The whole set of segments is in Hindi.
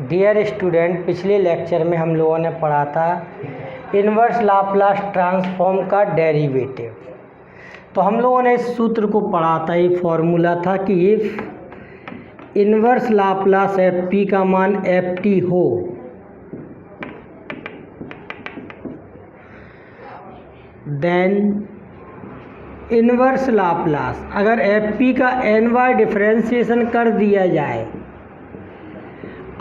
डियर स्टूडेंट, पिछले लेक्चर में हम लोगों ने पढ़ा था इन्वर्स लाप्लास ट्रांसफॉर्म का डेरिवेटिव। तो हम लोगों ने इस सूत्र को पढ़ा था, ये फॉर्मूला था कि if inverse Laplace f p का मान एफ टी हो देन इन्वर्स लाप्लास, अगर एफ पी का एन बार डिफ्रेंशिएशन कर दिया जाए,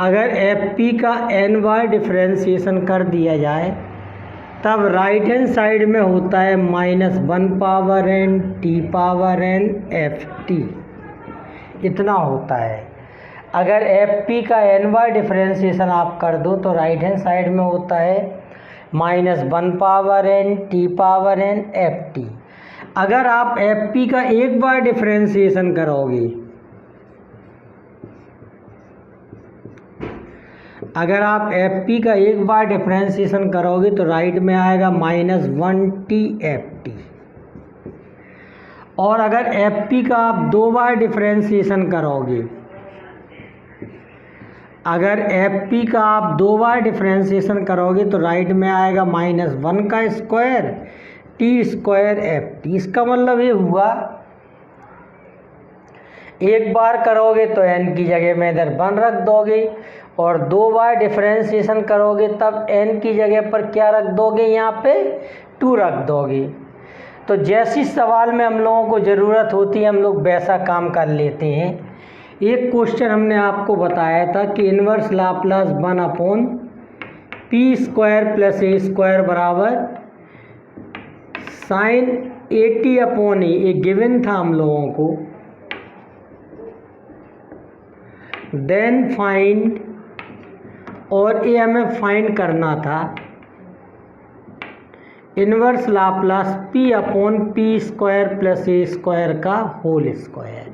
अगर एफ पी का एन बार डिफ्रेंशिएशन कर दिया जाए तब राइट हैंड साइड में होता है -1 power n t power n f t, इतना होता है। अगर एफ पी का एन बार डिफ्रेंशिएशन आप कर दो तो राइट हैंड साइड में होता है -1 power n t power n f t. अगर आप एफ पी का एक बार डिफ्रेंशिएशन करोगे, अगर आप एफ पी का एक बार डिफ्रेंशिएशन करोगे तो राइट में आएगा -1 टी एफ टी। और अगर एफ पी का आप दो बार डिफ्रेंशिएशन करोगे, अगर एफ पी का आप दो बार डिफ्रेंशिएशन करोगे तो राइट में आएगा -1 का square T square F T. इसका मतलब ये हुआ एक बार करोगे तो n की जगह में इधर 1 रख दोगे और दो बार डिफ्रेंशिएशन करोगे तब n की जगह पर क्या रख दोगे, यहाँ पे 2 रख दोगे। तो जैसी सवाल में हम लोगों को ज़रूरत होती है हम लोग वैसा काम कर लेते हैं। एक क्वेश्चन हमने आपको बताया था कि इन्वर्स लाप्लास 1/p² + a² बराबर sin 80/a, ये गिवन था हम लोगों को। देन फाइंड, और ये हमें फाइंड करना था इन्वर्स लाप्लास p/p² + a² का होल स्क्वायर।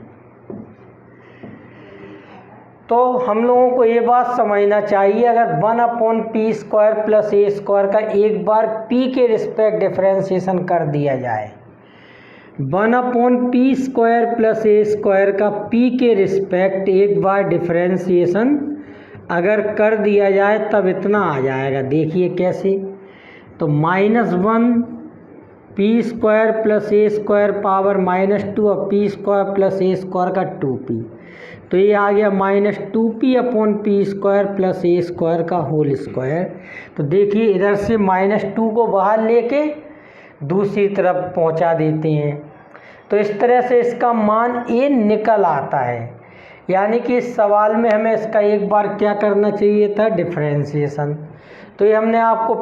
तो हम लोगों को ये बात समझना चाहिए, अगर 1/p² + a² का एक बार p के रिस्पेक्ट डिफ्रेंशिएशन कर दिया जाए, 1/p² + a² का p के रिस्पेक्ट एक बार डिफ्रेंशिएशन अगर कर दिया जाए तब इतना आ जाएगा। देखिए कैसे, तो -1 p² + a² पावर -2 और p² + a² का 2p, तो ये आ गया -2p/p² + a² का होल स्क्वायर। तो देखिए इधर से -2 को बाहर लेके दूसरी तरफ पहुंचा देते हैं, तो इस तरह से इसका मान a निकल आता है। यानी कि इस सवाल में हमें इसका एक बार क्या करना चाहिए था, डिफ्रेंशिएशन। तो ये हमने आपको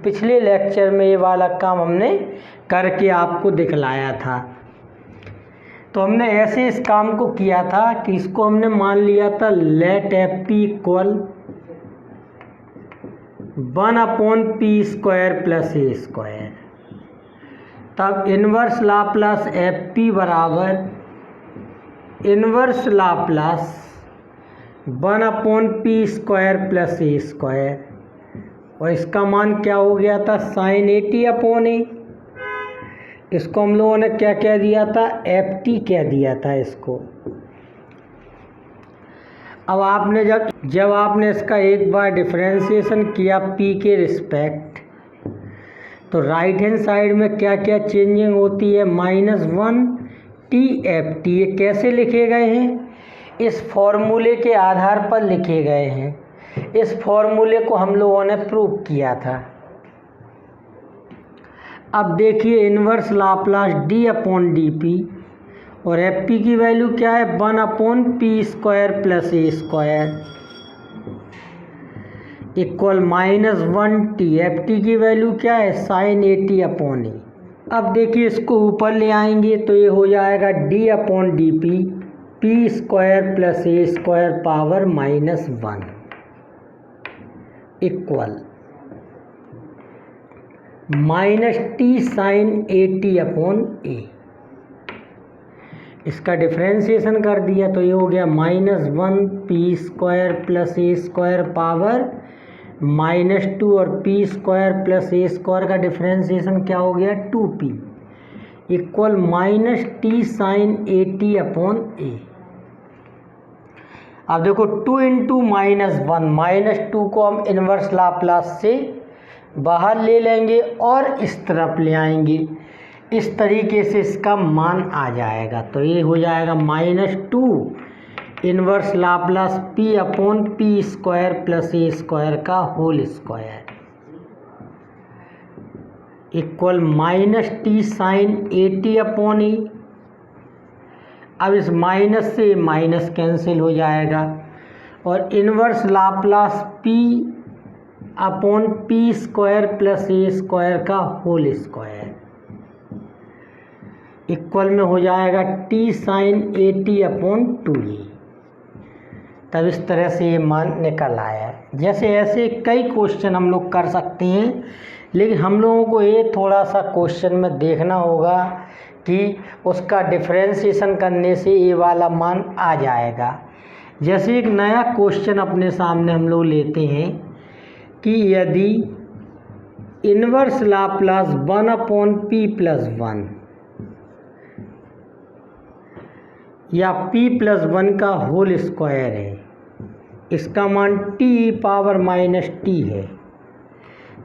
पिछले लेक्चर में ये वाला काम हमने करके आपको दिखलाया था। तो हमने ऐसे इस काम को किया था कि इसको हमने मान लिया था late F p equal 1/p² + a²। तब इन्वर्स लाप्लास एफ पी बराबर इन्वर्स लाप्लास 1/p² + a², और इसका मान क्या हो गया था, sin 80/a। इसको हम लोगों ने क्या कह दिया था, एफ टी कह दिया था इसको। अब आपने जब आपने इसका एक बार डिफ्रेंशिएशन किया p के रिस्पेक्ट, तो राइट हैंड साइड में क्या क्या चेंजिंग होती है, -1 टी एफ टी। ये कैसे लिखे गए हैं, इस फॉर्मूले के आधार पर लिखे गए हैं। इस फॉर्मूले को हम लोगों ने प्रूव किया था। अब देखिए इन्वर्स लाप्लास d/dp, और एफ पी की वैल्यू क्या है, 1/p² + a² equal -1 T. F T की वैल्यू क्या है, sin 80/a। अब देखिए इसको ऊपर ले आएंगे तो ये हो जाएगा d/dp p² + a² power -1 equal -t sin 80/a। इसका डिफ्रेंशिएशन कर दिया तो ये हो गया -1 p² + a² पावर -2, और p² + a² का डिफ्रेंशिएशन क्या हो गया, 2p equal -t sin 80/a। अब देखो 2 इंटू -1, -2 को हम इन्वर्स लाप्लास से बाहर ले लेंगे और इस तरफ ले आएंगे, इस तरीके से इसका मान आ जाएगा। तो ये हो जाएगा -2 inverse Laplace p upon p square plus a square का whole square equal -t sine 80 upon e। अब इस माइनस से माइनस कैंसिल हो जाएगा और inverse Laplace p upon p square plus a square का होल स्क्वायर इक्वल में हो जाएगा t साइन 80 अपॉन 2e। तब इस तरह से ये मान निकल आया है। जैसे ऐसे कई क्वेश्चन हम लोग कर सकते हैं, लेकिन हम लोगों को ये थोड़ा सा क्वेश्चन में देखना होगा कि उसका डिफरेंशिएशन करने से ये वाला मान आ जाएगा। जैसे एक नया क्वेश्चन अपने सामने हम लोग लेते हैं कि यदि inverse Laplace 1 upon p plus 1 या p प्लस 1 का होल स्क्वायर है, इसका मान t पावर -t है,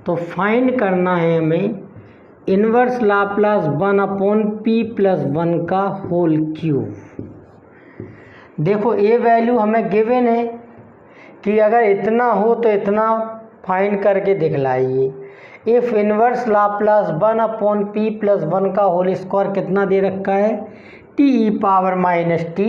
तो फाइंड करना है हमें inverse Laplace 1 upon p plus 1 का होल क्यूब। देखो ये वैल्यू हमें गिवन है कि अगर इतना हो तो इतना फाइंड करके दिखलाइए। If inverse Laplace 1 upon p plus 1 का होल स्क्वायर कितना दे रखा है, t पावर -t,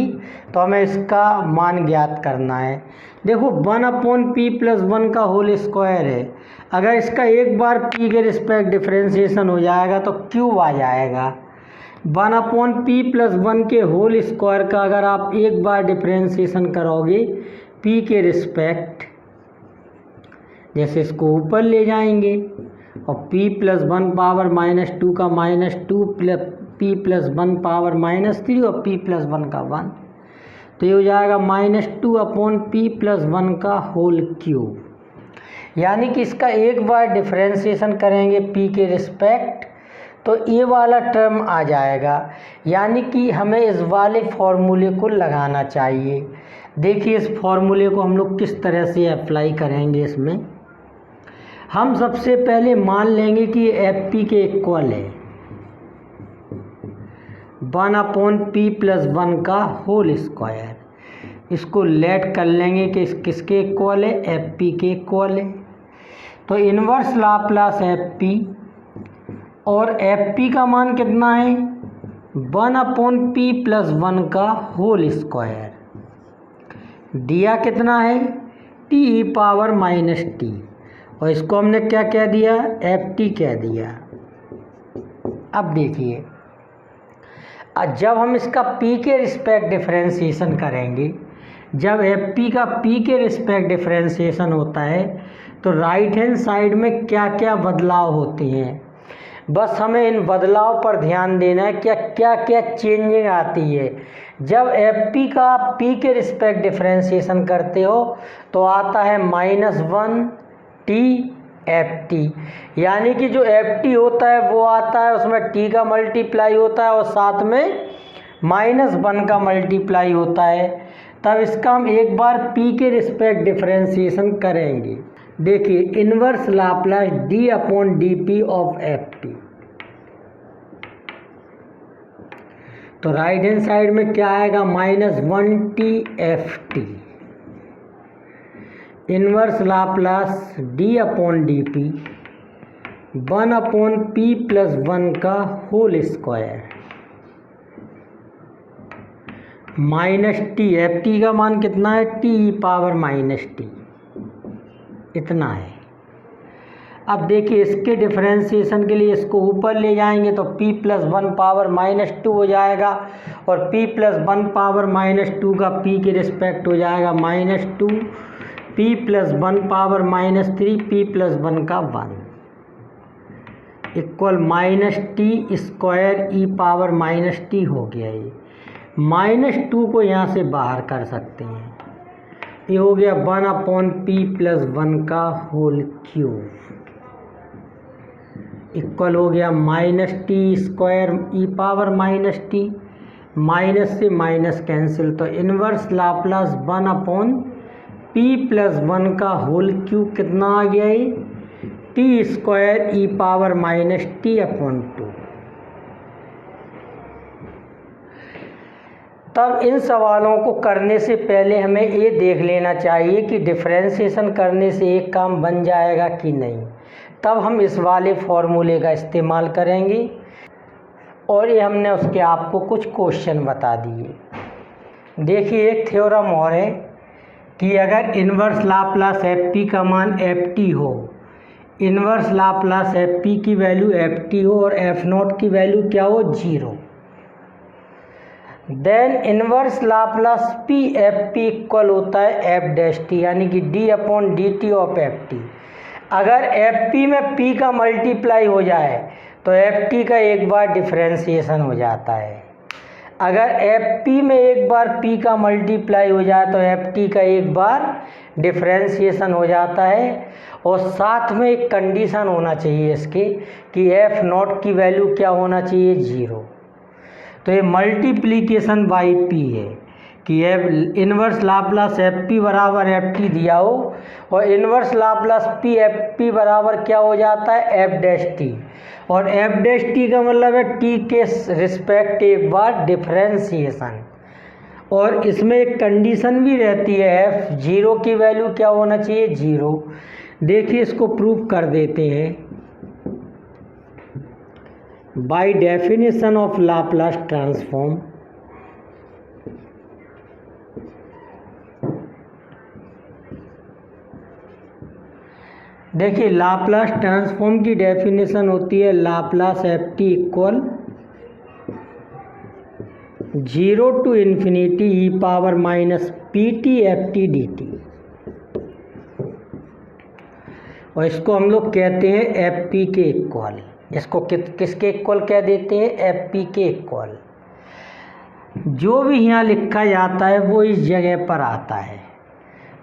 तो हमें इसका मान ज्ञात करना है। देखो 1 अपॉन p प्लस 1 का होल स्क्वायर है, अगर इसका एक बार p के रिस्पेक्ट डिफरेंशिएशन हो जाएगा तो क्यूब आ जाएगा। 1 अपॉन p प्लस 1 के होल स्क्वायर का अगर आप एक बार डिफरेंशिएशन करोगे p के रिस्पेक्ट, जैसे इसको ऊपर ले जाएंगे और p प्लस 1 पावर -2 का -2 प्लस p प्लस 1 पावर -3 और p प्लस 1 का 1, तो ये हो जाएगा -2 अपॉन p प्लस 1 का होल क्यूब। यानी कि इसका एक बार डिफरेंशिएशन करेंगे p के रिस्पेक्ट तो ये वाला टर्म आ जाएगा। यानी कि हमें इस वाले फॉर्मूले को लगाना चाहिए। देखिए इस फॉर्मूले को हम लोग किस तरह से अप्लाई करेंगे। इसमें हम सबसे पहले मान लेंगे कि एफ पी के इक्वल है 1 अपॉन p प्लस 1 का होल स्क्वायर। इसको लेट कर लेंगे कि किसके इक्वल है, एफ पी के इक्वल है। तो इन्वर्स लाप्लास एफ पी, और एफ पी का मान कितना है 1 अपॉन p प्लस 1 का होल स्क्वायर, दिया कितना है t पावर -t, और इसको हमने क्या कह दिया, एफ टी कह दिया। अब देखिए जब हम इसका p के रिस्पेक्ट डिफरेंशिएशन करेंगे, जब एफ पी का p के रिस्पेक्ट डिफरेंशिएशन होता है तो राइट हैंड साइड में क्या क्या बदलाव होते हैं, बस हमें इन बदलाव पर ध्यान देना है। क्या क्या क्या चेंजिंग आती है। जब एफ पी का p के रिस्पेक्ट डिफरेंशिएशन करते हो तो आता है -1 t एफ टी, यानी कि जो एफ टी होता है वो आता है उसमें t का मल्टीप्लाई होता है और साथ में -1 का मल्टीप्लाई होता है। तब इसका हम एक बार p के रिस्पेक्ट डिफरेंशिएशन करेंगे। देखिए inverse Laplace d upon d p of f t, तो राइट हैंड साइड में क्या आएगा -1 t f t, inverse Laplace d upon d p 1 upon p plus 1 का whole square -t, f t का मान कितना है t पावर -t, इतना है। अब देखिए इसके डिफरेंशिएशन के लिए इसको ऊपर ले जाएंगे तो p प्लस 1 पावर -2 हो जाएगा और p प्लस 1 पावर -2 का p के रिस्पेक्ट हो जाएगा -2, p plus 1 power -3 p plus 1 का 1 equal -t square e power -t हो गया। ये -2 को यहाँ से बाहर कर सकते हैं, ये हो गया 1 अपॉन p प्लस 1 का होल क्यूब इक्वल हो गया -t square e power -t minus से माइनस कैंसिल, तो इन्वर्स लाप्लास 1/p+1 का होल क्यूब कितना आ गया ये, t² e⁻t/2। तब इन सवालों को करने से पहले हमें ये देख लेना चाहिए कि डिफरेंशिएशन करने से एक काम बन जाएगा कि नहीं। तब हम इस वाले फॉर्मूले का इस्तेमाल करेंगे और ये हमने उसके आपको कुछ क्वेश्चन बता दिए। देखिए एक थ्योरम और है कि अगर इन्वर्स लाप्लास एफ पी का मान एफ टी हो, इन्वर्स लाप्लास एफ पी की वैल्यू एफ टी हो और एफ नॉट की वैल्यू क्या हो, 0, then inverse Laplace p f p equal होता है एफ डैश टी, यानी कि d/dt ऑफ एफ टी। अगर एफ पी में पी का मल्टीप्लाई हो जाए तो एफ टी का एक बार डिफरेंशिएशन हो जाता है। अगर एफ पी में एक बार पी का मल्टीप्लाई हो जाए तो एफ टी का एक बार डिफरेंशिएशन हो जाता है। और साथ में एक कंडीशन होना चाहिए इसके कि एफ नॉट की वैल्यू क्या होना चाहिए, 0। तो ये मल्टीप्लीकेशन बाई पी है कि F inverse Laplace f P बराबर एफ टी दिया हो और inverse Laplace p f P बराबर क्या हो जाता है, एफ डैश टी। और एफ डैश टी का मतलब है टी के रिस्पेक्ट एक बार डिफरेंशिएशन। और इसमें एक कंडीशन भी रहती है, एफ 0 की वैल्यू क्या होना चाहिए, 0। देखिए इसको प्रूव कर देते हैं। By definition of Laplace transform, देखिए लाप्लास ट्रांसफॉर्म की डेफिनेशन होती है Laplace F T equal 0 to infinity e⁻pt ft dt। और इसको हम लोग कहते हैं एफ पी के इक्वल। इसको किसके इक्वल कह देते हैं, एफ पी के इक्वल। जो भी यहाँ लिखा जाता है वो इस जगह पर आता है।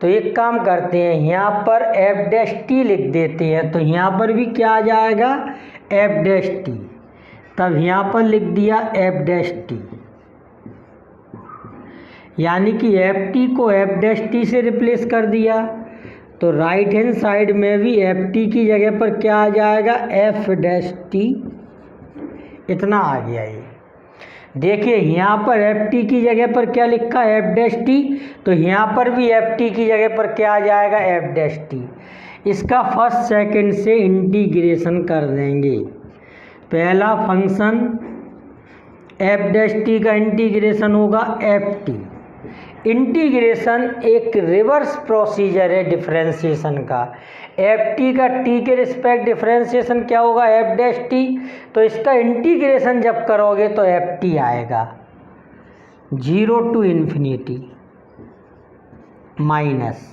तो एक काम करते हैं, यहाँ पर एफ डैश टी लिख देते हैं, तो यहाँ पर भी क्या आ जाएगा, एफ डैश टी। तब यहाँ पर लिख दिया एफ डैश टी, यानी कि एफ टी को एफ डैश टी से रिप्लेस कर दिया। तो राइट हैंड साइड में भी एफ टी की जगह पर क्या आ जाएगा, एफ डैश टी। इतना आ गया ये। देखिए यहाँ पर एफ टी की जगह पर क्या लिखा है, एफ डैश टी, तो यहाँ पर भी एफ टी की जगह पर क्या आ जाएगा, एफ डैश टी। इसका फर्स्ट सेकंड से इंटीग्रेशन कर देंगे। पहला फंक्शन एफ डैश टी का इंटीग्रेशन होगा एफ टी। इंटीग्रेशन एक रिवर्स प्रोसीजर है डिफरेंशिएशन का। एफ टी का टी के रिस्पेक्ट डिफरेंशिएशन क्या होगा, एफ डैश टी। तो इसका इंटीग्रेशन जब करोगे तो एफ टी आएगा 0 to infinity minus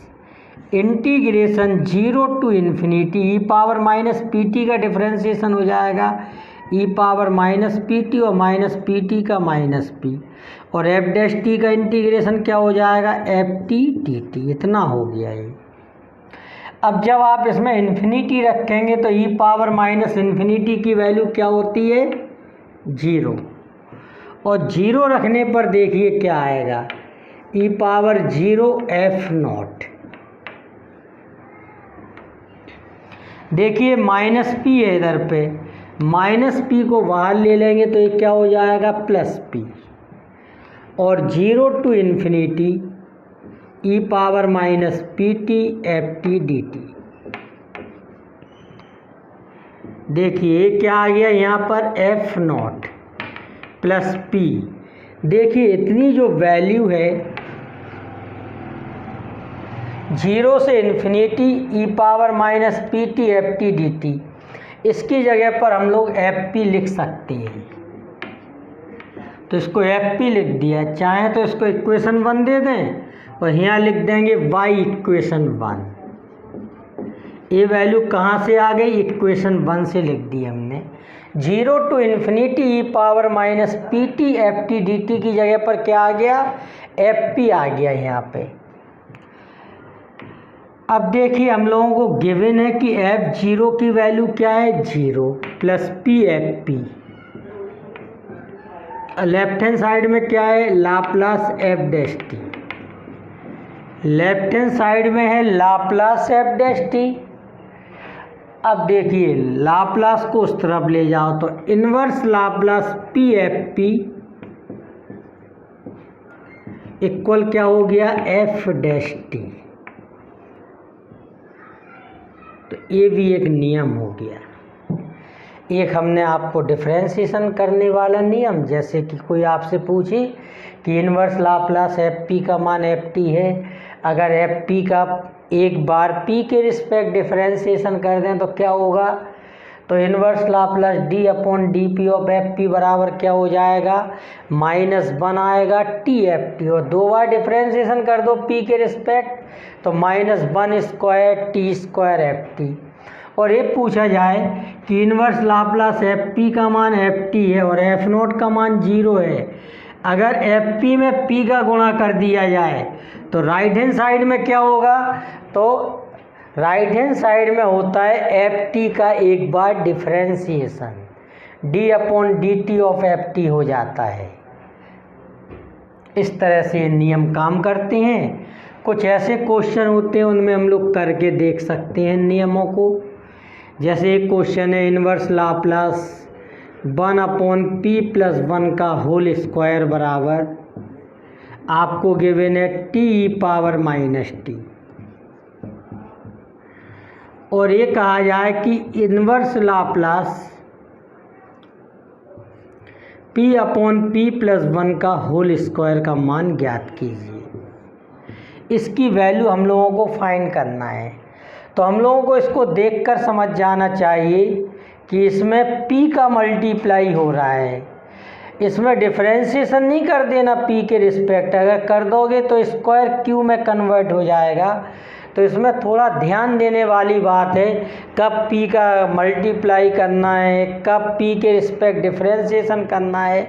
integration 0 to infinity e⁻pt का डिफरेंशिएशन हो जाएगा e⁻pt और माइनस pt का माइनस p। और एफ डैश टी का इंटीग्रेशन क्या हो जाएगा, एफ टी टी टी। इतना हो गया ये। अब जब आप इसमें इन्फिनिटी रखेंगे तो e⁻∞ की वैल्यू क्या होती है, 0। और 0 रखने पर देखिए क्या आएगा, e⁻0 एफ नॉट। देखिए माइनस पी है इधर पे, माइनस पी को बाहर ले लेंगे तो ये क्या हो जाएगा, प्लस पी। और 0 to infinity e⁻pt ft dt। देखिए क्या आ गया यहाँ पर, एफ नॉट प्लस पी। देखिए इतनी जो वैल्यू है 0 से इन्फिनिटी e⁻pt ft dt, इसकी जगह पर हम लोग एफ पी लिख सकते हैं। तो इसको एफ पी लिख दिया, चाहे तो इसको इक्वेशन 1 दे दें और यहाँ लिख देंगे y इक्वेशन 1। ये वैल्यू कहाँ से आ गई, इक्वेशन 1 से लिख दी हमने। 0 to infinity e⁻pt ft dt की जगह पर क्या आ गया, एफ पी आ गया यहाँ पे। अब देखिए हम लोगों को गिवन है कि f0 की वैल्यू क्या है, 0 plus P f P. Left hand side में क्या है, Laplace F dash T, left hand side में है लाप्लास एफ डैश टी। अब देखिए लाप्लास को उस तरफ ले जाओ तो inverse Laplace p f p equal क्या हो गया, एफ डैश टी। तो ये भी एक नियम हो गया। एक हमने आपको डिफरेंशिएशन करने वाला नियम, जैसे कि कोई आपसे पूछे कि इनवर्स लाप्लास एफ पी का मान एफ टी है, अगर एफ पी का एक बार पी के रिस्पेक्ट डिफरेंशिएशन कर दें तो क्या होगा, तो inverse Laplace d upon d p of F P बराबर क्या हो जाएगा, -1 आएगा टी एफ टी, और 2 बार डिफरेंशिएशन कर दो पी के रिस्पेक्ट तो -1 square T square F T. और ये पूछा जाए कि इनवर्स लाप्लास एफ पी का मान एफ टी है और एफ नोट का मान 0 है, अगर एफ पी में पी का गुणा कर दिया जाए तो राइट हैंड साइड में क्या होगा, तो राइट हैंड साइड में होता है एफ टी का एक बार differentiation, d upon d t of f t हो जाता है। इस तरह से नियम काम करते हैं। कुछ ऐसे क्वेश्चन होते हैं उनमें हम लोग करके देख सकते हैं नियमों को। जैसे एक क्वेश्चन है inverse Laplace 1 upon p plus 1 का होल स्क्वायर बराबर, आपको गिवन है टी पावर माइनस टी, और ये कहा जाए कि inverse Laplace p upon p plus 1 का होल स्क्वायर का मान ज्ञात कीजिए। इसकी वैल्यू हम लोगों को फाइंड करना है। तो हम लोगों को इसको देखकर समझ जाना चाहिए कि इसमें p का मल्टीप्लाई हो रहा है, इसमें डिफरेंशिएशन नहीं कर देना p के रिस्पेक्ट, अगर कर दोगे तो स्क्वायर q में कन्वर्ट हो जाएगा। तो इसमें थोड़ा ध्यान देने वाली बात है, कब p का मल्टीप्लाई करना है, कब p के रिस्पेक्ट डिफरेंशिएशन करना है,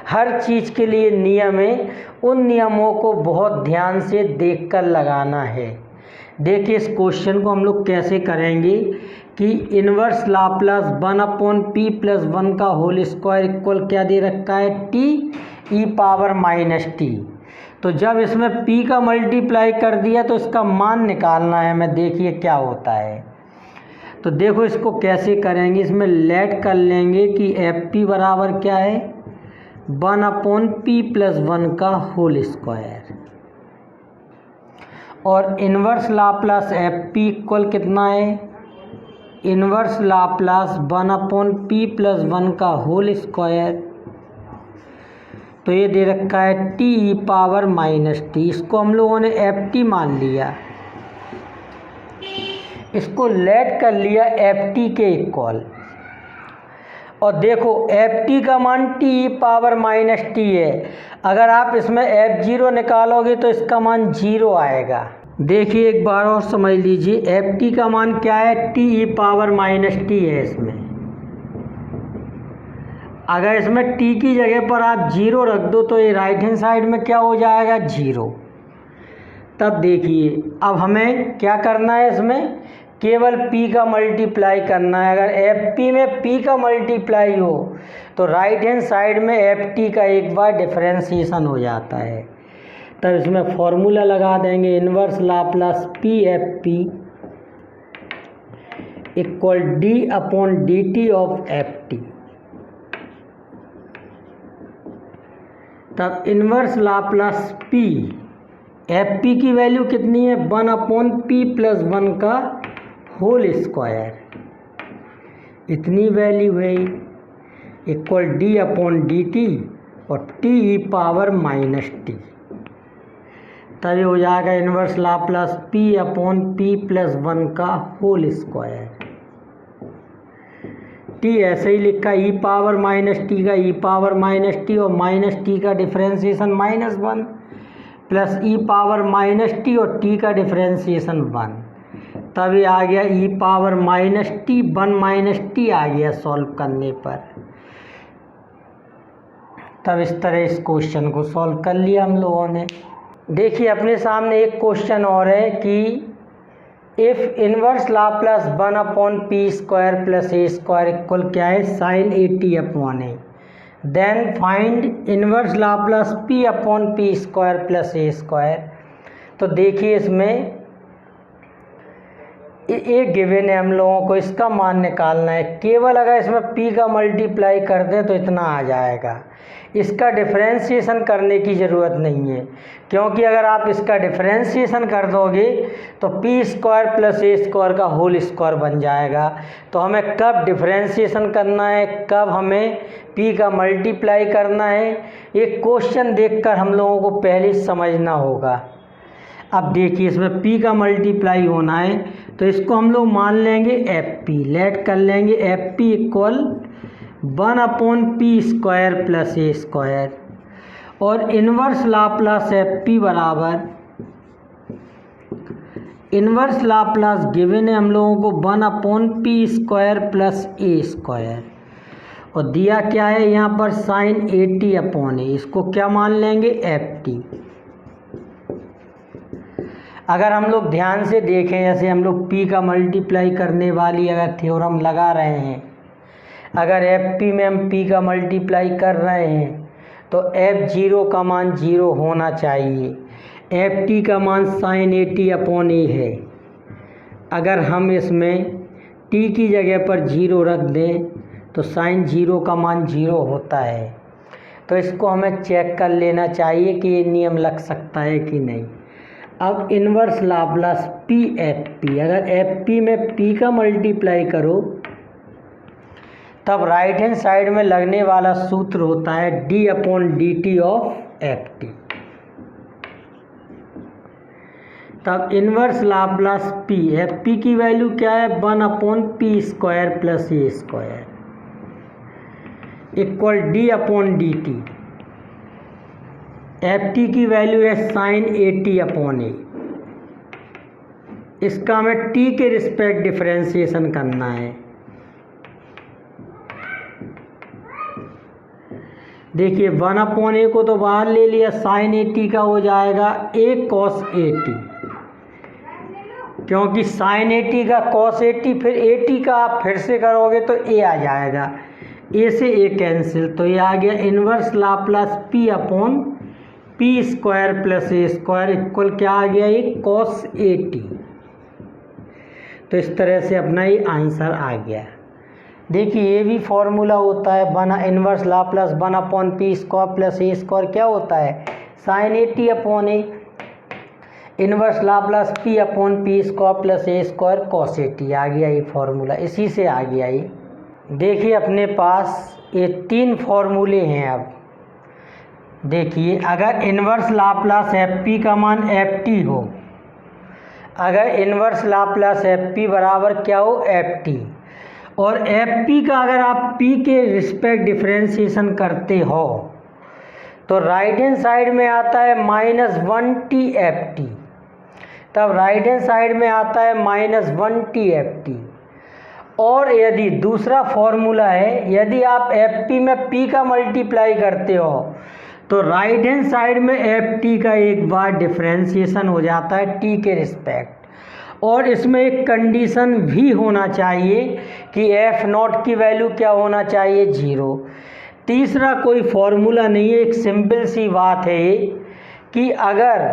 हर चीज़ के लिए नियम है। उन नियमों को बहुत ध्यान से देखकर लगाना है। देखिए इस क्वेश्चन को हम लोग कैसे करेंगे कि inverse Laplace 1 upon p plus 1 का होल स्क्वायर इक्वल क्या दे रखा है, T e power minus T. तो जब इसमें p का मल्टीप्लाई कर दिया तो इसका मान निकालना है हमें। देखिए क्या होता है, तो देखो इसको कैसे करेंगे। इसमें लेट कर लेंगे कि एफ पी बराबर क्या है, 1 अपॉन पी प्लस 1 का होल स्क्वायर, और inverse Laplace f p equal कितना है, inverse Laplace 1 upon p plus 1 का होल स्क्वायर, तो ये दे रखा है T e power minus T. इसको हम लोगों ने एफ टी मान लिया, इसको लेट कर लिया एफ टी के इक्वल, और देखो एफ टी का मान T e power minus T है, अगर आप इसमें एफ जीरो निकालोगे तो इसका मान 0 आएगा। देखिए एक बार और समझ लीजिए, एफ टी का मान क्या है, T e power minus T है। इसमें अगर इसमें t की जगह पर आप 0 रख दो तो ये राइट हैंड साइड में क्या हो जाएगा, 0। तब देखिए अब हमें क्या करना है, इसमें केवल p का मल्टीप्लाई करना है। अगर एफ पी में p का मल्टीप्लाई हो तो राइट हैंड साइड में एफ टी का एक बार डिफरेंशिएशन हो जाता है। तब इसमें फॉर्मूला लगा देंगे, inverse Laplace p f p equal d upon d t of f t. तब inverse Laplace p, f p की वैल्यू कितनी है, 1 अपॉन पी प्लस 1 का होल स्क्वायर, इतनी वैल्यू है, equal d upon d t और t e power minus t. तब हो जाएगा inverse Laplace p upon p plus 1 का होल स्क्वायर। टी ऐसे ही लिखा, ई पावर माइनस टी का ई पावर माइनस टी, और माइनस टी का differentiation -1 plus e power minus t और टी का डिफरेंशिएशन 1। तब ये आ गया e power minus t, 1 minus t आ गया सॉल्व करने पर। तब इस तरह इस क्वेश्चन को सॉल्व कर लिया हम लोगों ने। देखिए अपने सामने एक क्वेश्चन और है कि if inverse Laplace 1 upon p square plus a square equal क्या है, sine 80 upon a. Then find inverse Laplace p upon p square plus a square. तो देखिए इसमें एक गिवन है, हम लोगों को इसका मान निकालना है। केवल अगर इसमें p का मल्टीप्लाई कर दें तो इतना आ जाएगा। इसका डिफरेंशिएशन करने की ज़रूरत नहीं है, क्योंकि अगर आप इसका डिफरेंशिएशन कर दोगे तो p square plus a square का होल स्क्वायर बन जाएगा। तो हमें कब डिफरेंशिएशन करना है, कब हमें p का मल्टीप्लाई करना है, एक क्वेश्चन देखकर हम लोगों को पहले समझना होगा। अब देखिए इसमें p का मल्टीप्लाई होना है तो इसको हम लोग मान लेंगे fp, लेट कर लेंगे fp equal 1 upon p square plus a square, और इन्वर्स लाप्लास fp बराबर इन्वर्स लाप्लास गिवन है हम लोगों को 1 upon p square plus a square, और दिया क्या है यहाँ पर साइन 80 अपॉन ए, इसको क्या मान लेंगे ft। अगर हम लोग ध्यान से देखें, जैसे हम लोग p का मल्टीप्लाई करने वाली अगर थ्योरम लगा रहे हैं, अगर fp में हम p का मल्टीप्लाई कर रहे हैं तो f0 का मान 0 होना चाहिए। ft का मान साइन 80 अपॉन ए है। अगर हम इसमें t की जगह पर 0 रख दें तो साइन 0 का मान 0 होता है। तो इसको हमें चेक कर लेना चाहिए कि ये नियम लग सकता है कि नहीं। अब इन्वर्स लाप्लास p fp, अगर fp में p का मल्टीप्लाई करो तब राइट हैंड साइड में लगने वाला सूत्र होता है d upon dt of ft। तब इन्वर्स लाप्लास p, fp की वैल्यू क्या है 1 upon p square plus a square equal d upon dt। ft की वैल्यू है साइन 80 अपॉन ए। इसका हमें t के रिस्पेक्ट डिफरेंशिएशन करना है। देखिए 1 अपॉन ए को तो बाहर ले लिया, साइन 80 का हो जाएगा a कॉस 80, क्योंकि साइन 80 का कॉस 80 फिर 80 का आप फिर से करोगे तो a आ जाएगा, a से a कैंसिल, तो ये आ गया inverse Laplace p upon p square plus a square equal क्या आ गया, ये कॉस 80। तो इस तरह से अपना ये आंसर आ गया। देखिए ये भी फॉर्मूला होता है, बना inverse Laplace 1 upon p square plus a square क्या होता है, sine 80 upon a, inverse Laplace p upon p square plus a square cos 80। आ गया ये फॉर्मूला, इसी से आ गया ये। देखिए अपने पास ये 3 फॉर्मूले हैं। अब देखिए अगर इन्वर्स लाप्लास fp का मान ft हो, अगर इन्वर्स लाप्लास fp बराबर क्या हो ft, और fp का अगर आप p के रिस्पेक्ट डिफरेंशिएशन करते हो तो राइट हैंड साइड में आता है -1t ft, तब राइट हैंड साइड में आता है -1t ft। और यदि दूसरा फॉर्मूला है, यदि आप fp में p का मल्टीप्लाई करते हो तो राइट हैंड साइड में ft का एक बार डिफरेंशिएशन हो जाता है t के रिस्पेक्ट, और इसमें एक कंडीशन भी होना चाहिए कि f0 की वैल्यू क्या होना चाहिए, 0। तीसरा कोई फॉर्मूला नहीं है, एक सिंपल सी बात है ये कि अगर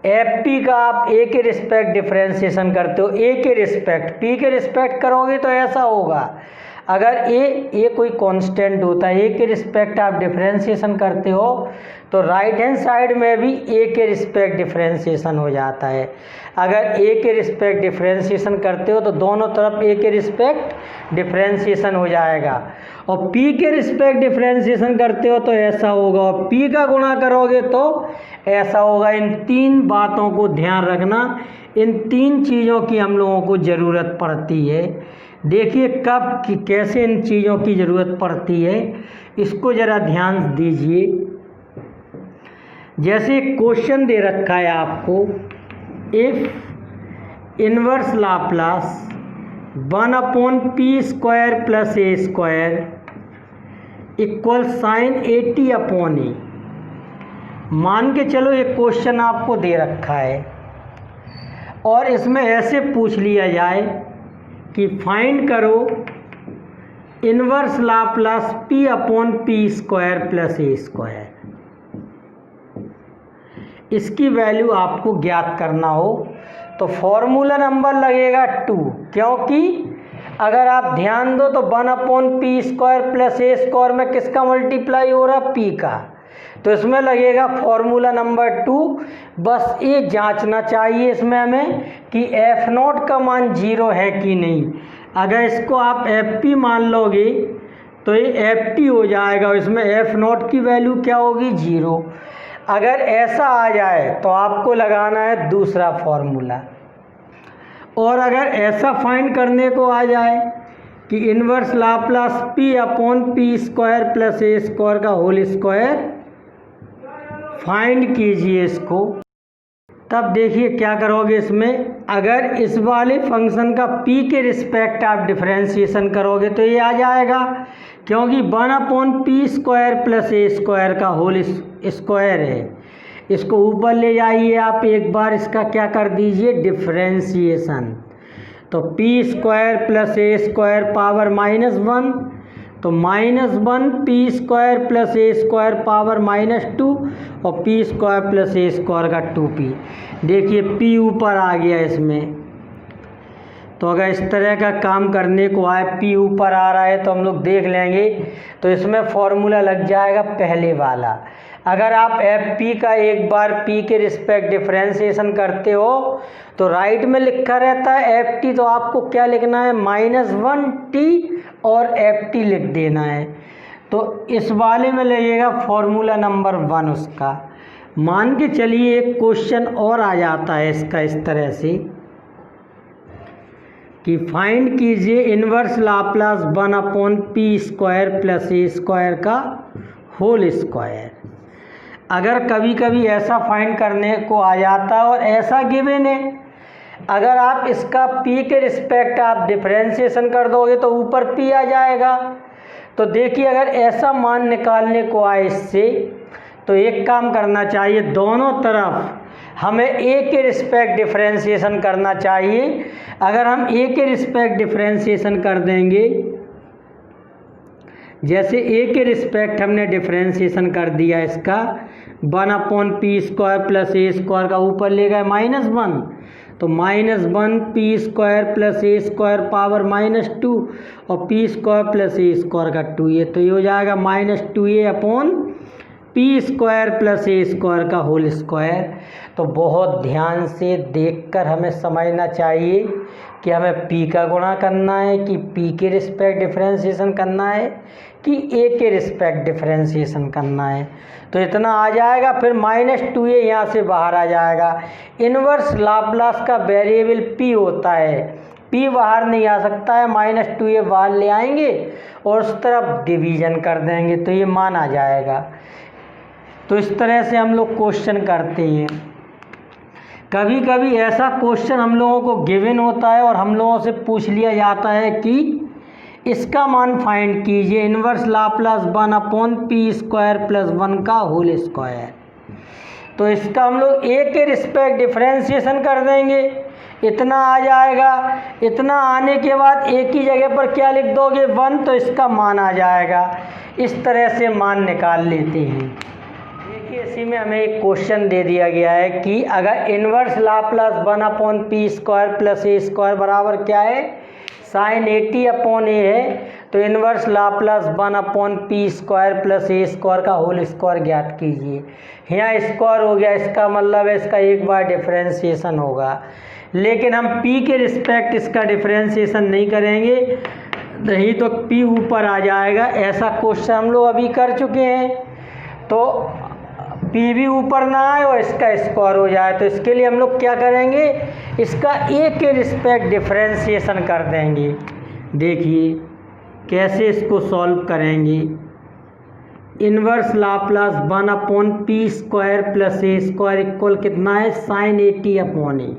fp का आप a के रिस्पेक्ट डिफरेंशिएशन करते हो, a के रिस्पेक्ट p के रिस्पेक्ट करोगे तो ऐसा होगा, अगर a कोई कांस्टेंट होता है, a के रिस्पेक्ट आप डिफरेंशिएशन करते हो तो राइट हैंड साइड में भी a के रिस्पेक्ट डिफरेंशिएशन हो जाता है। अगर a के रिस्पेक्ट डिफरेंशिएशन करते हो तो दोनों तरफ a के रिस्पेक्ट डिफरेंशिएशन हो जाएगा, और p के रिस्पेक्ट डिफरेंशिएशन करते हो तो ऐसा होगा, और p का गुणा करोगे तो ऐसा होगा। इन 3 बातों को ध्यान रखना, इन 3 चीज़ों की हम लोगों को ज़रूरत पड़ती है। देखिए कब कैसे इन चीज़ों की ज़रूरत पड़ती है, इसको ज़रा ध्यान दीजिए। जैसे क्वेश्चन दे रखा है आपको, if inverse Laplace 1 upon p square plus a square equal sine 80 upon a, मान के चलो एक क्वेश्चन आपको दे रखा है और इसमें ऐसे पूछ लिया जाए कि फाइंड करो inverse Laplace p upon p square plus a square, इसकी वैल्यू आपको ज्ञात करना हो तो फॉर्मूला नंबर लगेगा 2, क्योंकि अगर आप ध्यान दो तो 1 upon p square plus a square में किसका मल्टीप्लाई हो रहा, p का, तो इसमें लगेगा फॉर्मूला नंबर 2। बस ये जांचना चाहिए इसमें हमें कि एफ नॉट का मान 0 है कि नहीं। अगर इसको आप एफ पी मान लोगे तो ये एफ टी हो जाएगा और इसमें एफ नॉट की वैल्यू क्या होगी, 0। अगर ऐसा आ जाए तो आपको लगाना है दूसरा फॉर्मूला। और अगर ऐसा फाइंड करने को आ जाए कि inverse Laplace p upon p square plus a square का होल स्क्वायर, फाइंड कीजिए इसको, तब देखिए क्या करोगे इसमें। अगर इस वाले फंक्शन का p के रिस्पेक्ट आप डिफरेंशिएशन करोगे तो ये आ जाएगा, क्योंकि 1 upon p square plus a square का होल स्क्वायर है। इसको ऊपर ले जाइए आप, एक बार इसका क्या कर दीजिए, डिफरेंशिएशन। तो p square plus a square power -1, तो -1 p square plus a square power -2 और p square plus a square का 2p। देखिए p ऊपर आ गया इसमें। तो अगर इस तरह का काम करने को आए, p ऊपर आ रहा है तो हम लोग देख लेंगे, तो इसमें फॉर्मूला लग जाएगा पहले वाला। अगर आप एफ पी का एक बार p के रिस्पेक्ट डिफरेंशिएशन करते हो तो राइट में लिखा रहता है एफ टी, तो आपको क्या लिखना है, -1t और एफ टी लिख देना है। तो इस वाले में लगेगा फॉर्मूला नंबर 1 उसका। मान के चलिए एक क्वेश्चन और आ जाता है इसका इस तरह से कि फाइंड कीजिए inverse Laplace 1 upon p square plus a square का होल स्क्वायर। अगर कभी कभी ऐसा फाइंड करने को आ जाता है और ऐसा गिवन है, अगर आप इसका p के रिस्पेक्ट आप डिफरेंशिएशन कर दोगे तो ऊपर p आ जाएगा। तो देखिए अगर ऐसा मान निकालने को आए इससे, तो एक काम करना चाहिए, दोनों तरफ हमें a के रिस्पेक्ट डिफरेंशिएशन करना चाहिए। अगर हम a के रिस्पेक्ट डिफरेंशिएशन कर देंगे, जैसे a के रिस्पेक्ट हमने डिफरेंशिएशन कर दिया इसका 1 upon p square plus a square का, ऊपर ले गए -1, तो -1 p square plus a square power -2 और p square plus a square का 2a, तो ये हो जाएगा -2a upon p square plus a square का होल स्क्वायर। तो बहुत ध्यान से देखकर हमें समझना चाहिए कि हमें p का गुणा करना है कि p के रिस्पेक्ट डिफरेंशिएशन करना है कि a के रिस्पेक्ट डिफरेंशिएशन करना है। तो इतना आ जाएगा, फिर -2a यहाँ से बाहर आ जाएगा। इनवर्स लाप्लास का वेरिएबल p होता है, p बाहर नहीं आ सकता है, -2a बाहर ले आएंगे और उस तरफ डिवीज़न कर देंगे तो ये मान आ जाएगा। तो इस तरह से हम लोग क्वेश्चन करते हैं। कभी कभी ऐसा क्वेश्चन हम लोगों को गिवन होता है और हम लोगों से पूछ लिया जाता है कि इसका मान फाइंड कीजिए inverse Laplace 1 upon p square plus 1 का होल स्क्वायर। तो इसका हम लोग a के रिस्पेक्ट डिफरेंशिएशन कर देंगे, इतना आ जाएगा। इतना आने के बाद a की जगह पर क्या लिख दोगे, 1, तो इसका मान आ जाएगा। इस तरह से मान निकाल लेते हैं। देखिए इसी में हमें एक क्वेश्चन दे दिया गया है कि अगर inverse Laplace 1 upon p square plus a square बराबर क्या है, साइन 80 अपॉन ए है, तो inverse Laplace 1 upon p square plus a square का होल स्क्वायर ज्ञात कीजिए। यहाँ स्क्वायर हो गया, इसका मतलब है इसका एक बार डिफरेंशिएशन होगा, लेकिन हम p के रिस्पेक्ट इसका डिफरेंशिएशन नहीं करेंगे, नहीं तो p ऊपर आ जाएगा। ऐसा क्वेश्चन हम लोग अभी कर चुके हैं, तो p भी ऊपर ना आए और इसका स्क्वायर हो जाए। तो इसके लिए हम लोग क्या करेंगे, इसका a के रिस्पेक्ट डिफरेंशिएशन कर देंगे। देखिए कैसे इसको सॉल्व करेंगे। Inverse Laplace 1 upon p square plus a square equal कितना है, साइन 80 अपॉन ए।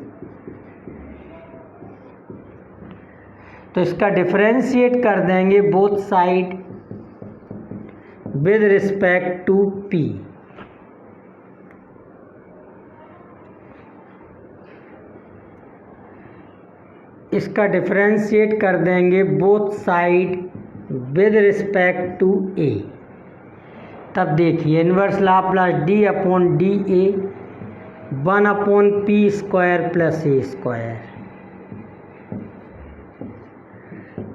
तो इसका डिफरेंशिएट कर देंगे both side with respect to p। इसका डिफरेंशिएट कर देंगे both side with respect to a. तब देखिए inverse Laplace d upon d a 1 upon p square plus a square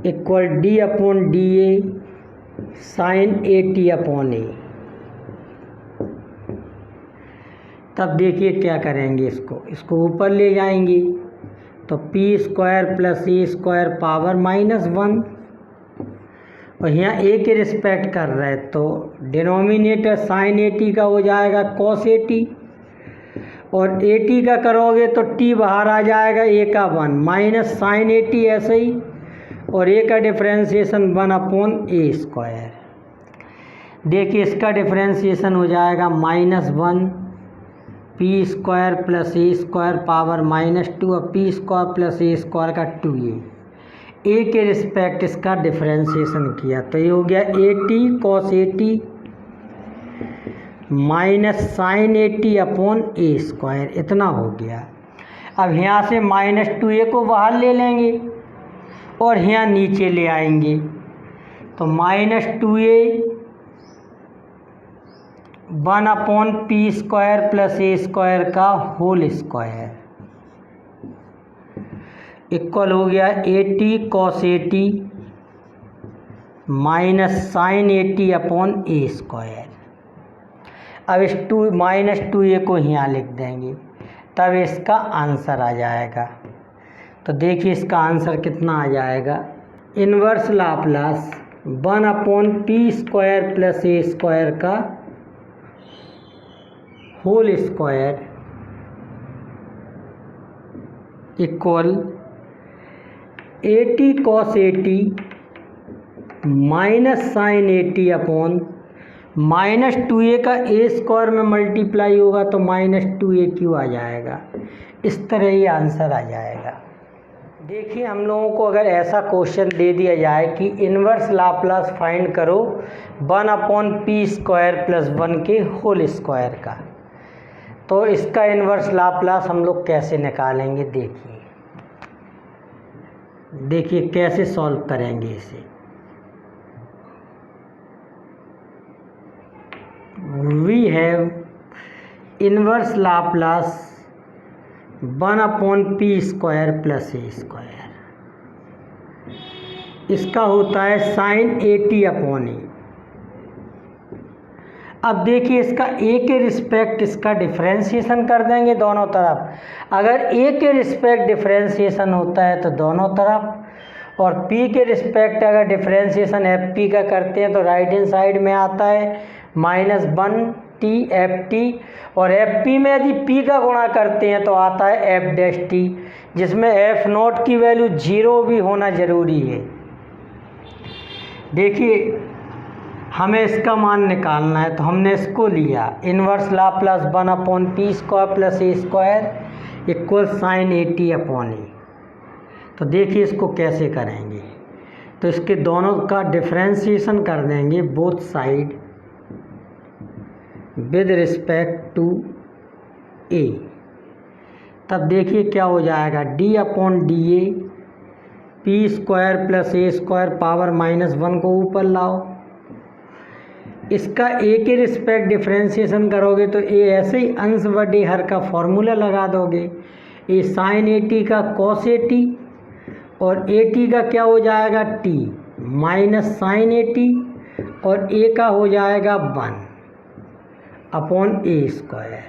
equal d upon d a sine a t upon a. तब देखिए क्या करेंगे, इसको ऊपर ले जाएंगे तो p square plus a square power -1 और यहाँ ए के रिस्पेक्ट कर रहे हैं तो डिनोमिनेटर साइन ए टी का हो जाएगा कॉस ए टी और ए टी का करोगे तो टी बाहर आ जाएगा, ए का 1 माइनस साइन ए टी ऐसे ही और ए का डिफ्रेंशिएशन 1 अपॉन ए स्क्वायर। देखिए इसका डिफ्रेंशिएशन हो जाएगा -1 p square plus a square power -2 और p square plus a square का 2a। ए के रिस्पेक्ट इसका डिफ्रेंशिएशन किया तो ये हो गया a t cos a t minus sine a t upon a square, इतना हो गया। अब यहाँ से -2a को बाहर ले लेंगे और यहाँ नीचे ले आएंगे तो -2a 1 upon p square plus a square का होल स्क्वायर इक्वल हो गया a t cos a t minus sine a t upon a square. अब इस -2a को यहाँ लिख देंगे तब इसका आंसर आ जाएगा। तो देखिए इसका आंसर कितना आ जाएगा, inverse Laplace 1 upon p square plus a square का whole square equal a t cos a t minus sine a t upon -2a का ए स्क्वायर में मल्टीप्लाई होगा तो -2a आ जाएगा। इस तरह ये आंसर आ जाएगा। देखिए हम लोगों को अगर ऐसा क्वेश्चन दे दिया जाए कि इन्वर्स लाप्लास फाइंड करो 1 अपॉन पी स्क्वायर प्लस 1 के होल स्क्वायर का, तो इसका इन्वर्स लाप्लास हम लोग कैसे निकालेंगे। देखिए कैसे सॉल्व करेंगे इसे। We have inverse Laplace 1 upon p square plus a square, इसका होता है sine a t upon a. अब देखिए इसका ए के रिस्पेक्ट इसका डिफ्रेंशिएशन कर देंगे दोनों तरफ। अगर ए के रिस्पेक्ट डिफ्रेंशिएशन होता है तो दोनों तरफ, और पी के रिस्पेक्ट अगर डिफ्रेंशिएशन एफ पी का करते हैं तो राइट हैंड साइड में आता है -1 टी एफ टी, और एफ पी में यदि पी का गुणा करते हैं तो आता है एफ डैश टी, जिसमें एफ नोट की वैल्यू 0 भी होना ज़रूरी है। देखिए हमें इसका मान निकालना है तो हमने इसको लिया inverse Laplace 1 upon p square plus a square equal sine a t upon a. तो देखिए इसको कैसे करेंगे, तो इसके दोनों का डिफ्रेंशिएशन कर देंगे both side with respect to a. तब देखिए क्या हो जाएगा, d upon d a p square plus a square power -1 को ऊपर लाओ। इसका ए के रिस्पेक्ट डिफ्रेंशिएशन करोगे तो ए ऐसे ही अंश बटे हर का फॉर्मूला लगा दोगे। ए साइन ए टी का कॉस ए टी और ए टी का क्या हो जाएगा t minus sine a t और ए का हो जाएगा 1 अपॉन ए स्क्वायर।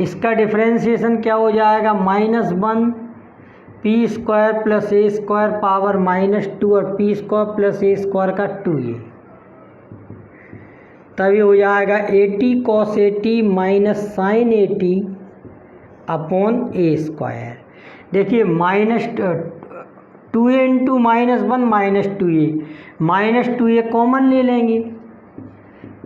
इसका डिफ्रेंशिएशन क्या हो जाएगा -1 p square plus a square power -2 और p square plus a square का 2a। तभी हो जाएगा a t cos a t minus sine a t upon a square. देखिए -2a इंटू -1 -2a कॉमन ले लेंगे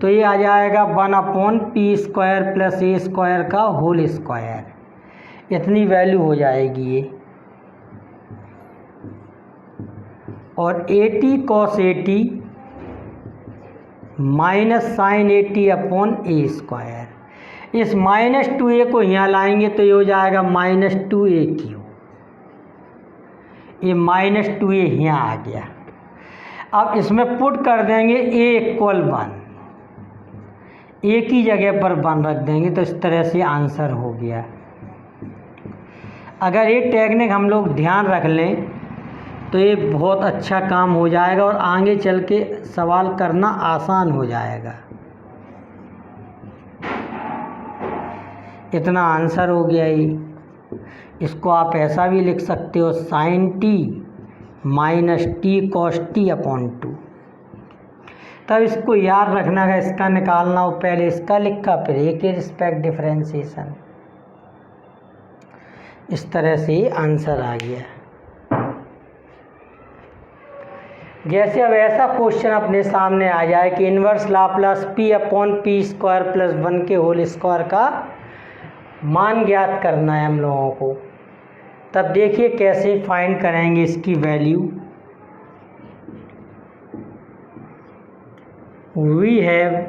तो ये आ जाएगा 1 upon p square plus a square का होल स्क्वायर। इतनी वैल्यू हो जाएगी ये, और a t cos a t minus sine a t upon a square. इस -2a को यहाँ लाएंगे तो ये हो जाएगा -2a क्यू। ये -2a यहाँ आ गया। अब इसमें पुट कर देंगे a इक्वल 1, a की जगह पर 1 रख देंगे, तो इस तरह से आंसर हो गया। अगर ये टेक्निक हम लोग ध्यान रख लें तो ये बहुत अच्छा काम हो जाएगा और आगे चल के सवाल करना आसान हो जाएगा। इतना आंसर हो गया ये। इसको आप ऐसा भी लिख सकते हो, sine t minus t cos t upon 2। तब इसको याद रखना है, इसका निकालना हो, पहले इसका लिखा फिर ए के रिस्पेक्ट डिफरेंशिएशन। इस तरह से आंसर आ गया। जैसे अब ऐसा क्वेश्चन अपने सामने आ जाए कि inverse Laplace p upon p square plus 1 के होल स्क्वायर का मान ज्ञात करना है हम लोगों को, तब देखिए कैसे फाइंड करेंगे इसकी वैल्यू। वी हैव,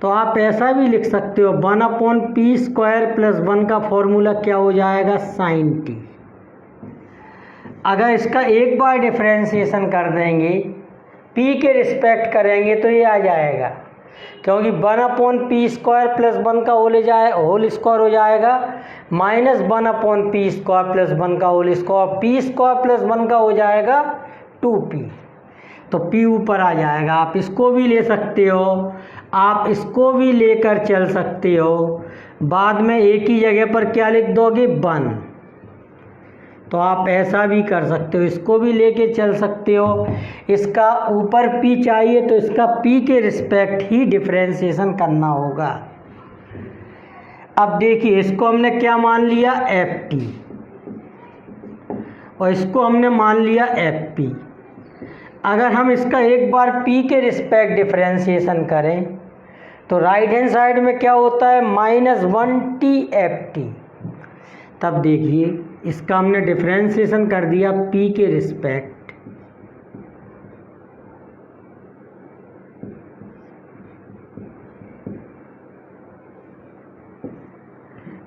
तो आप ऐसा भी लिख सकते हो 1 अपॉन पी स्क्वायर प्लस 1 का फॉर्मूला क्या हो जाएगा, साइन टी। अगर इसका एक बार डिफरेंशिएशन कर देंगे, p के रिस्पेक्ट करेंगे तो ये आ जाएगा, क्योंकि 1 अपॉन पी स्क्वायर प्लस 1 का होल स्क्वायर हो जाएगा minus 1 upon p square plus 1 का whole square, p square plus 1 का हो जाएगा 2p, तो p ऊपर आ जाएगा। आप इसको भी ले सकते हो, आप इसको भी लेकर चल सकते हो। बाद में एक ही जगह पर क्या लिख दोगे, 1, तो आप ऐसा भी कर सकते हो, इसको भी लेके चल सकते हो। इसका ऊपर p चाहिए तो इसका p के रिस्पेक्ट ही डिफरेंशिएशन करना होगा। अब देखिए इसको हमने क्या मान लिया, ft, और इसको हमने मान लिया fp। अगर हम इसका एक बार p के रिस्पेक्ट डिफरेंशिएशन करें तो राइट हैंड साइड में क्या होता है, -1t ft। तब देखिए इसका हमने डिफरेंशिएशन कर दिया p के रिस्पेक्ट,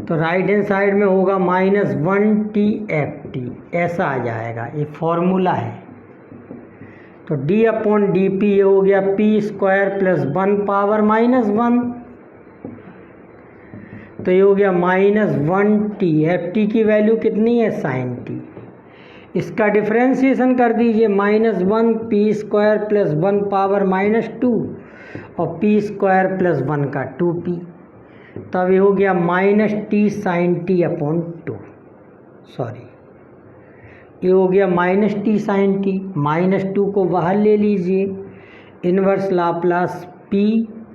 तो राइट हैंड साइड में होगा -1t ft, ऐसा आ जाएगा। ये फॉर्मूला है। तो d अपॉन डी पी ये हो गया p स्क्वायर प्लस 1 पावर -1, तो ये हो गया -1t। ft की वैल्यू कितनी है, साइन टी। इसका डिफरेंशिएशन कर दीजिए, -1 p स्क्वायर प्लस 1 पावर -2 और p स्क्वायर प्लस 1 का 2p, तब ये हो गया -t sine t upon 2। Sorry, ये हो गया -t साइन टी। -2 को बाहर ले लीजिए, inverse Laplace p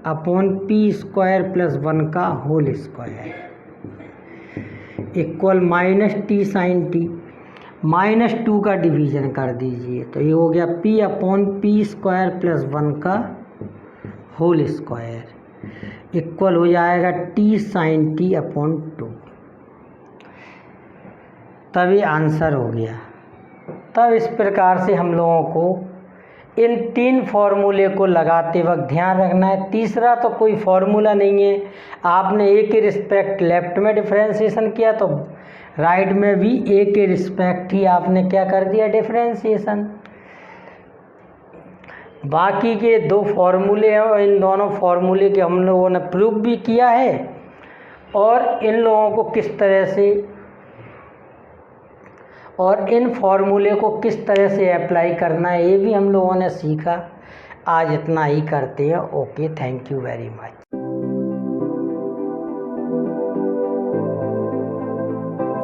upon p square plus 1 का whole square equal -t sine t. -2 का डिवीजन कर दीजिए, तो ये हो गया p upon p square plus 1 का होल स्क्वायर इक्वल हो जाएगा t साइन टी अपॉन 2। तभी आंसर हो गया। तब इस प्रकार से हम लोगों को इन 3 फार्मूले को लगाते वक्त ध्यान रखना है। तीसरा तो कोई फार्मूला नहीं है, आपने a के रिस्पेक्ट लेफ्ट में डिफरेंशिएशन किया तो राइट में भी a के रिस्पेक्ट ही आपने क्या कर दिया, डिफरेंशिएशन। बाकी के 2 फार्मूले हैं और इन दोनों फार्मूले के हम लोगों ने प्रूफ भी किया है, और इन लोगों को किस तरह से और इन फार्मूले को किस तरह से अप्लाई करना है ये भी हम लोगों ने सीखा। आज इतना ही करते हैं। Okay, thank you very much.